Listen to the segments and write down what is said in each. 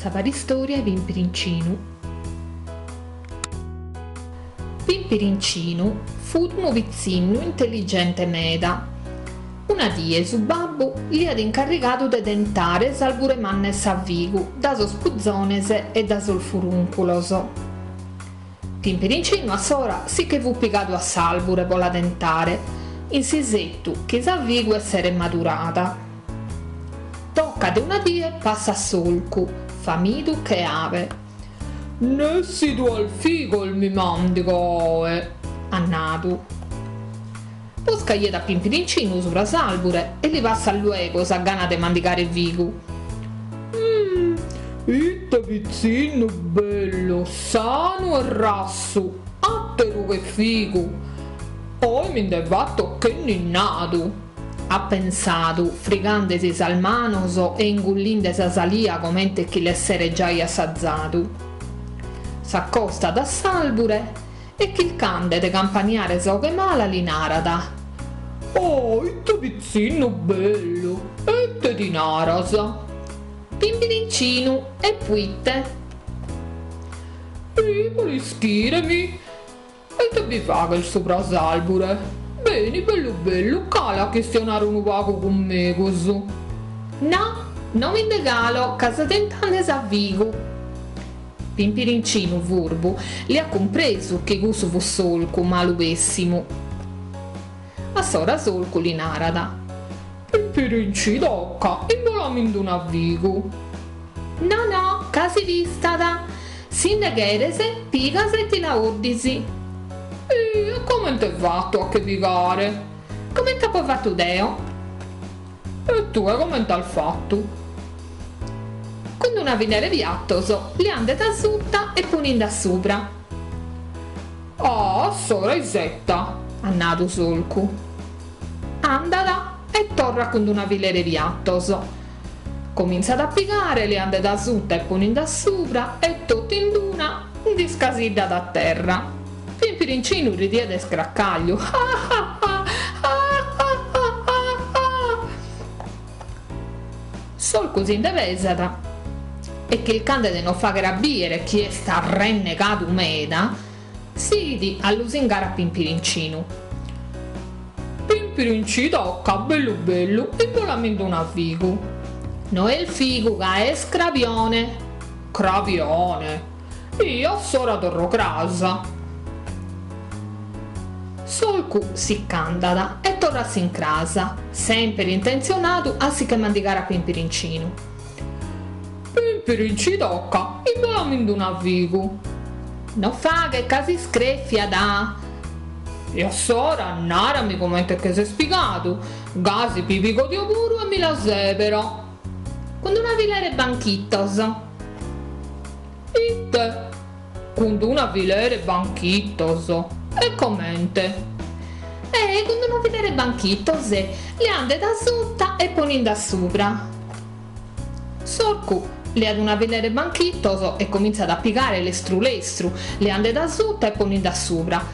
Sapere storia di Pimpirincinu. Pimpirincinu fu un pizzino intelligente meda. Una die su babbo gli had incaricato di dentare salvure manne savvigu da so spuzzonese e da sol furunculoso. Pimpirincinu a sora sì che fu picato a salvure per la dentare, in sisettu che savvigu essere maturata. Tocca de una die passa a solcu, famidu che ave. Nessi tu al figo il mi mandico, annatu. Posca gli da Pimpirincinu sopra salvure e li passa a luego sa gana de mandicare vigu. Itte pizzino bello, sano e rasso, atteru che figu. Poi mi devatto che ninnato. Ha pensato, frigandesi salmanoso e ingullinde sa salia comente chi l'essere già assaggiato. S'accosta da salvure e chi il cande de campaniare so che mala li narada. Oh, ito pizzino bello, e te di narasa. Pimpirincinu e puitte. Prima schiremi, e te vi fa che il sopra salvure. Bene, bello bello, cala che stionare un uovo con me così. No, non mi regalo, casa tentande s'avvigo. Pimpirincinu furbo li ha compreso che gusto fu solco malupessimo. A sora solco li narada. Pimpirincino tocca, imbolamindo un avvigo. No, casi vistada. Sindegherese, pigase ti la ordisi. E come t'è fatto a che picare? Come t'ha poi fatto Deo? E tu come t'hai fatto? Quando una vinere viattoso, li ande da sutta e puninda sopra. Ah, sora isetta, annato solcu. Andala e torna quando una vilere viattoso. Comincia ad applicare, li ande da sutta e puninda sopra e tutto in duna discasidda da terra. Pimpirincinu ridiede scraccaglio. Sol così indevesata e che il candide non fa grabire chi è sta rennegato meda, si di a lusingare a Pimpirincinu. Pimpirincino tocca bello bello e volamento un avvigo. No è il figo che è scravione. Cravione. Io sora torro casa. Solcu si candada e tornassi in casa, sempre intenzionato a si che mandicare a Pimpirincinu. Pimpirincino tocca, imbolamindo un avvigo. Non fa che casi screffia da. Io sora narami come che si è spiegato, gasi pipico di auguro e mi la sepero. Quando una vilere banchittoso. Itte, quando una vilere banchittoso. E commente? Quando non vedere banchittose, le ande da sotto e poninda sopra. Sorcu le ad una vedere banchittoso e comincia ad applicare l'estru, le ande da sotto e poninda sopra.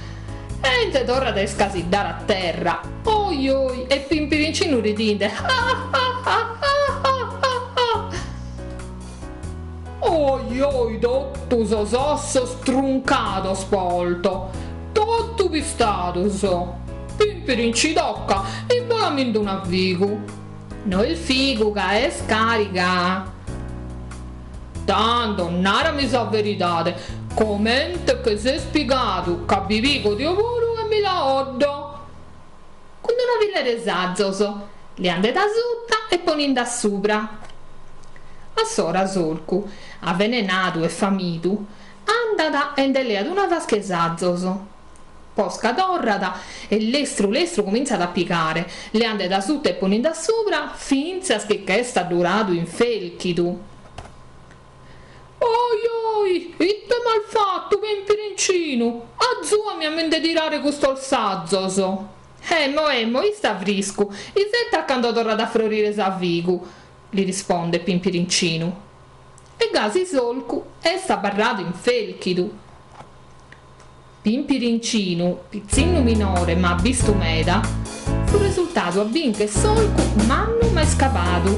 E te torna da scasidare a terra. Oi, e Pimpirincinu ridinde. Oi, tutto so sosso struncato spolto. Tutto pistato so. Pimpirincino tocca e volamento un avvigo. No il figo che è scarica. Tanto nara mi sa verità. Commente che si è spiegato capivico di lavoro e mi la oddo. Quando una villere zazzoso le ande da sotto e poninda sopra. A sora solcu avvelenato e famitu andata e delle ad una vasche zazzoso. Posca torrada e l'estru comincia ad applicare, le ande da sotto e poninda sopra finza che sta durato in felchitu. Oi, itte mal fatto Pimpirincinu, azzuami a mente tirare questo alzazzoso. Mo, sta frisco, i setta accanto torna da florire s'avvigu, gli risponde Pimpirincinu. E gasi solcu e sta barrato in felchitu. Pimpirincinu, pizzino minore ma visto meda, fu risultato a vinche solco manno ma è scapato.